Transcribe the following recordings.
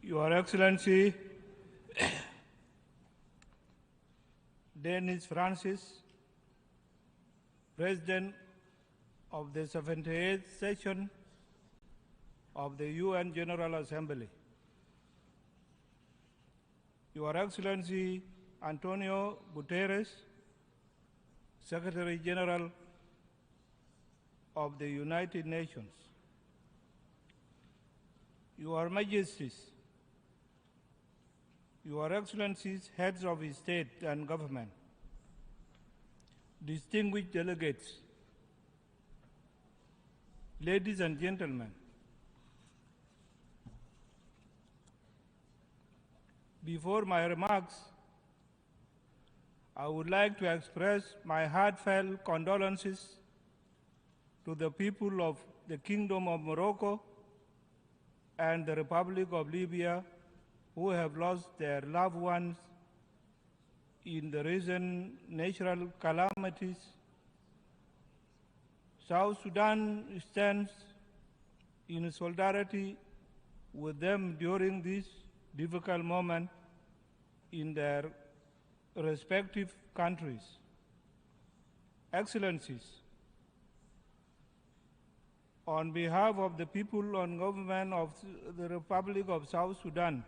Your Excellency, Dennis Francis, President of the 78th session of the UN General Assembly. Your Excellency, Antonio Guterres, Secretary General of the United Nations. Your Majesties, Your Excellencies, Heads of State and Government, distinguished delegates, ladies and gentlemen, before my remarks, I would like to express my heartfelt condolences to the people of the Kingdom of Morocco and the Republic of Libya who have lost their loved ones in the recent natural calamities. South Sudan stands in solidarity with them during this difficult moment in their respective countries. Excellencies, on behalf of the people and government of the Republic of South Sudan,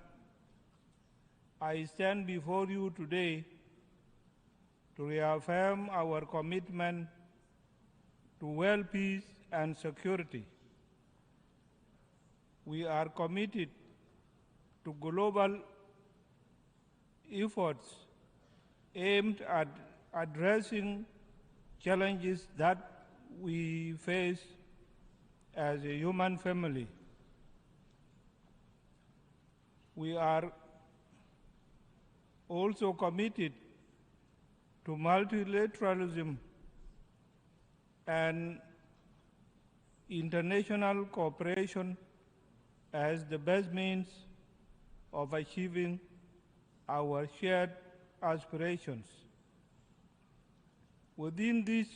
I stand before you today to reaffirm our commitment to world peace and security. We are committed to global efforts aimed at addressing challenges that we face as a human family. We are also committed to multilateralism and international cooperation as the best means of achieving our shared aspirations. Within this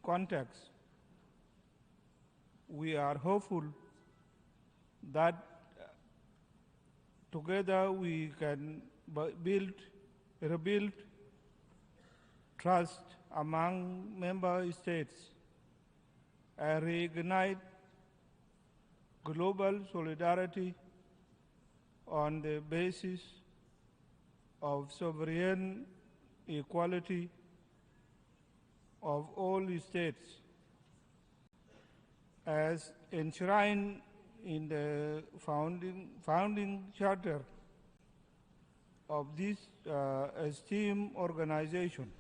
context, we are hopeful that together we can rebuild trust among member states and reignite global solidarity on the basis of sovereign equality of all states as enshrined in the founding charter of this esteemed organization.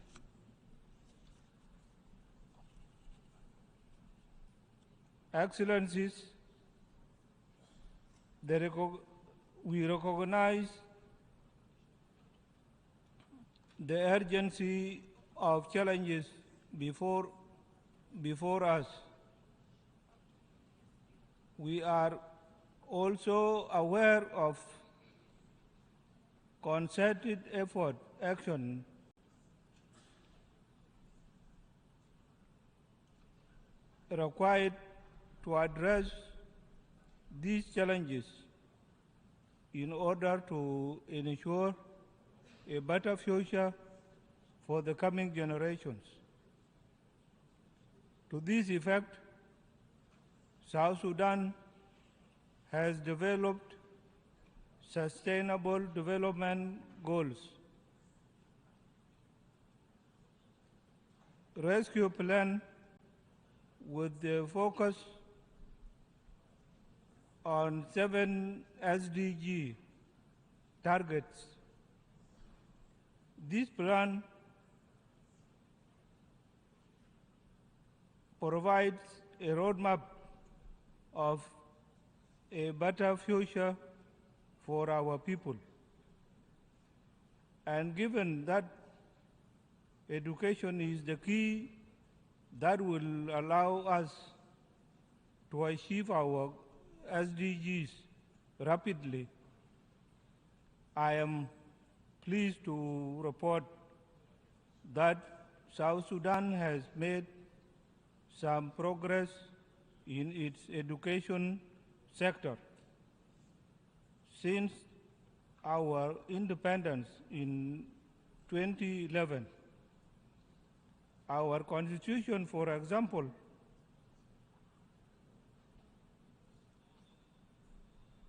Excellencies, we recognize the urgency of challenges before us. We are also aware of concerted action required to address these challenges in order to ensure a better future for the coming generations. To this effect, South Sudan has developed sustainable development goals, rescue plan with the focus on 7 SDG targets. This plan provides a roadmap of a better future for our people. And given that education is the key that will allow us to achieve our SDGs rapidly, I am pleased to report that South Sudan has made some progress in its education sector. Since our independence in 2011, our constitution, for example,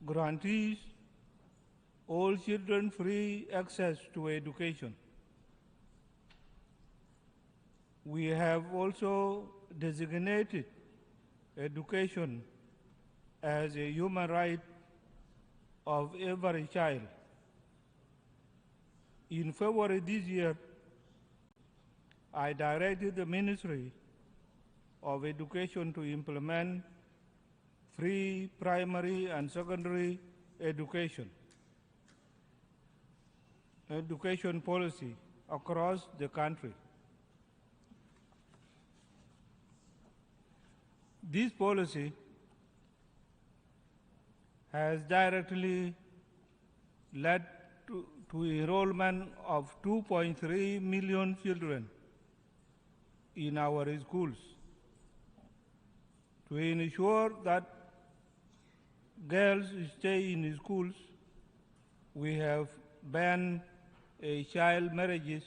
guarantees all children free access to education. We have also designated education as a human right of every child. In February this year, I directed the Ministry of Education to implement free primary and secondary education policy across the country. This policy has directly led to enrollment of 2.3 million children in our schools. To ensure that girls stay in schools, we have banned child marriages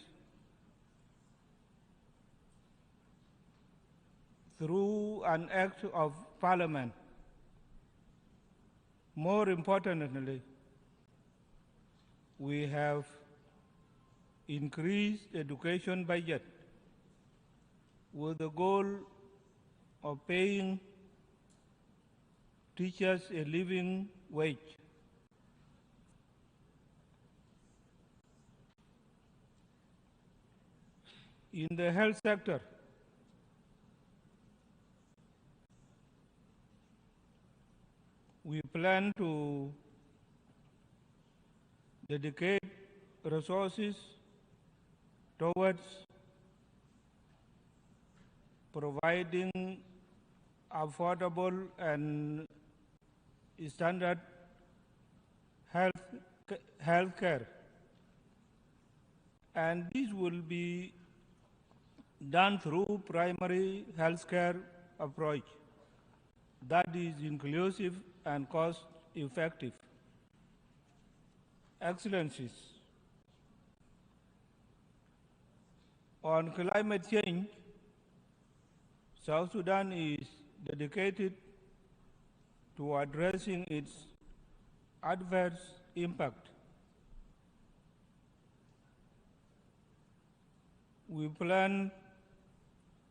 through an act of parliament. More importantly, we have increased education budget with the goal of paying teachers a living wage. In the health sector, we plan to dedicate resources towards providing affordable and standard health care. And this will be done through primary health care approach that is inclusive and cost-effective. Excellencies, on climate change, South Sudan is dedicated to addressing its adverse impact. We plan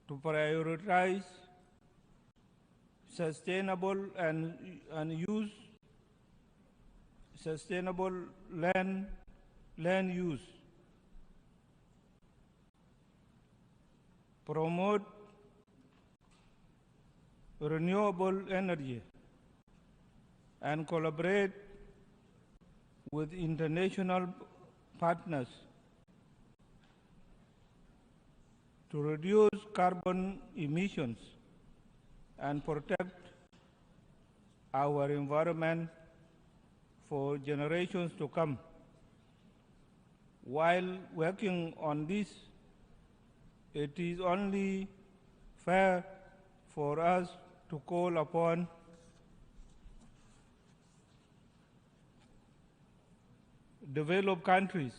to prioritize sustainable sustainable land use, promote renewable energy, and collaborate with international partners to reduce carbon emissions and protect our environment for generations to come. While working on this, it is only fair for us to call upon developed countries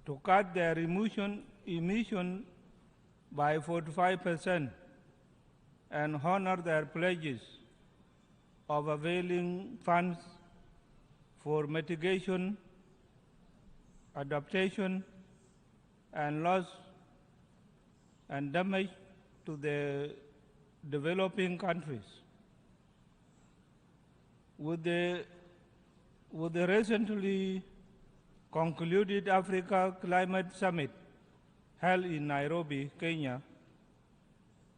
to cut their emission by 45% and honor their pledges of availing funds for mitigation, adaptation, and loss and damage to the developing countries. With the recently concluded Africa Climate Summit held in Nairobi, Kenya,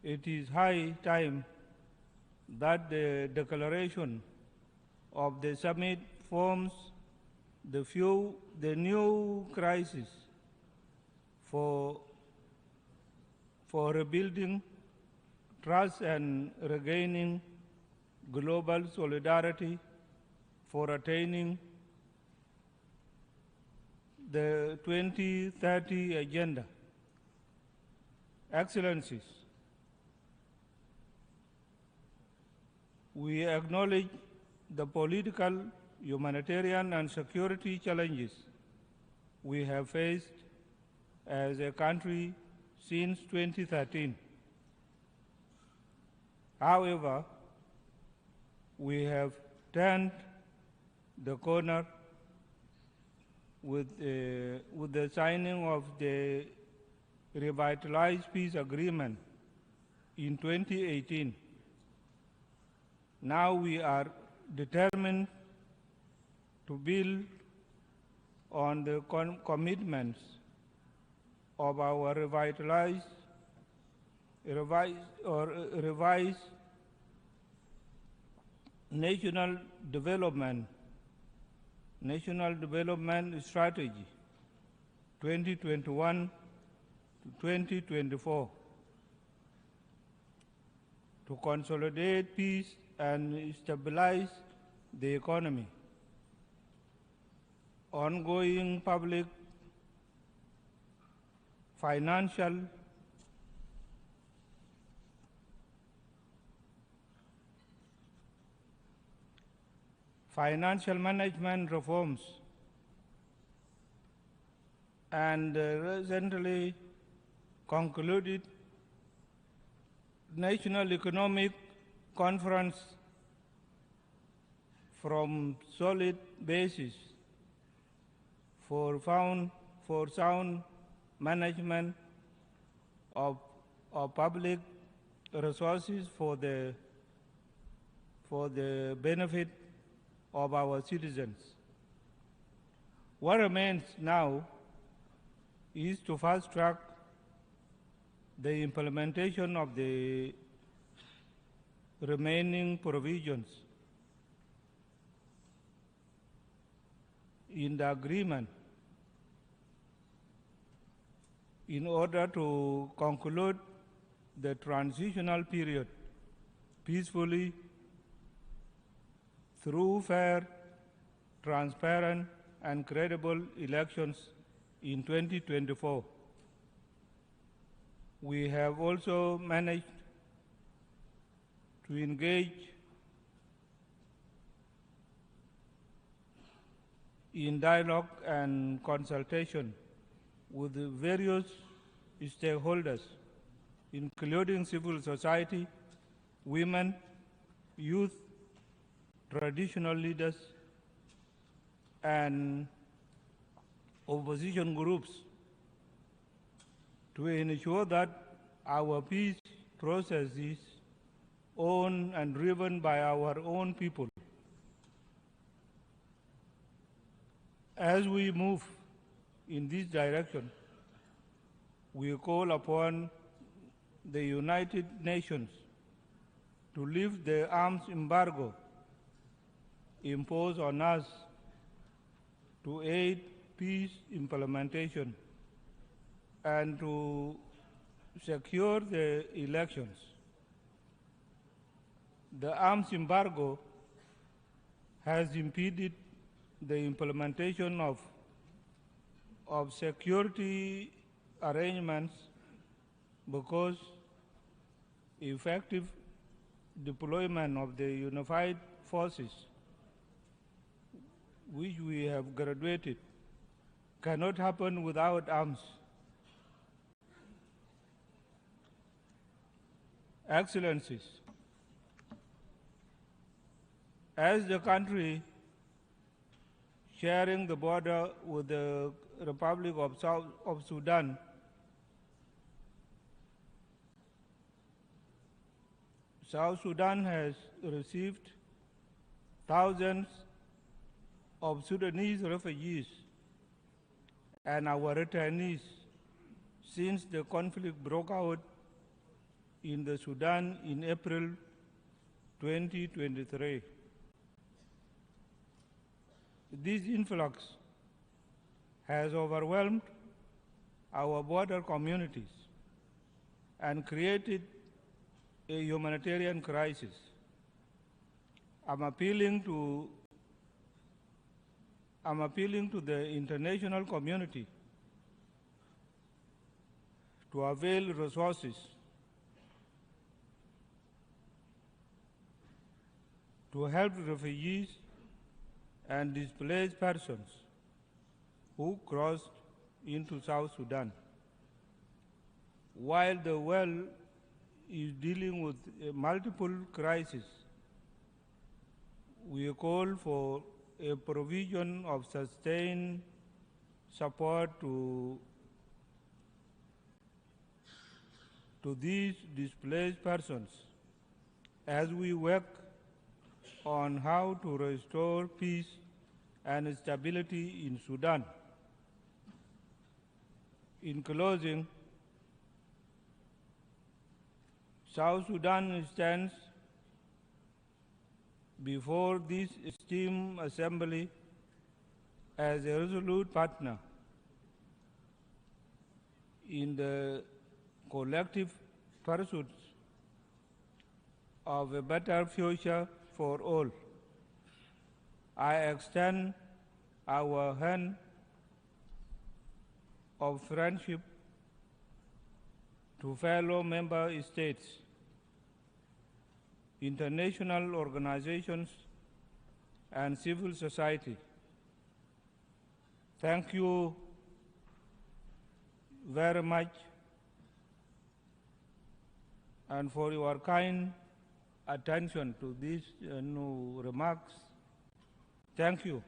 it is high time that the declaration of the summit forms the new crisis for rebuilding trust and regaining global solidarity for attaining the 2030 agenda. Excellencies, we acknowledge the political, humanitarian, and security challenges we have faced as a country since 2013. However, we have turned the corner with the signing of the revitalized peace agreement in 2018. Now we are determined to build on the commitments of our revised national development strategy 2021 to 2024 to consolidate peace and stabilize the economy. Ongoing public, financial, management reforms, and recently concluded National Economic Conference from solid basis for sound management of public resources for the benefit of our citizens. What remains now is to fast-track the implementation of the remaining provisions in the agreement in order to conclude the transitional period peacefully through fair, transparent, and credible elections in 2024. We have also managed to engage in dialogue and consultation with the various stakeholders, including civil society, women, youth, traditional leaders, and opposition groups to ensure that our peace process is owned and driven by our own people. As we move in this direction, we call upon the United Nations to lift the arms embargo imposed on us to aid peace implementation and to secure the elections. The arms embargo has impeded the implementation of security arrangements because effective deployment of the unified forces which we have graduated cannot happen without arms. Excellencies, as the country sharing the border with the Republic of South Sudan, South Sudan has received thousands of Sudanese refugees and our returnees since the conflict broke out in the Sudan in April 2023. This influx has overwhelmed our border communities and created a humanitarian crisis. I'm appealing to the international community to avail resources to help refugees and displaced persons who crossed into South Sudan. While the world is dealing with multiple crises, we call for a provision of sustained support to these displaced persons as we work on how to restore peace and stability in Sudan. In closing, South Sudan stands before this esteemed assembly as a resolute partner in the collective pursuit of a better future for all. I extend our hand of friendship to fellow member states, international organizations, and civil society. Thank you very much and for your kind attention to these remarks. Thank you.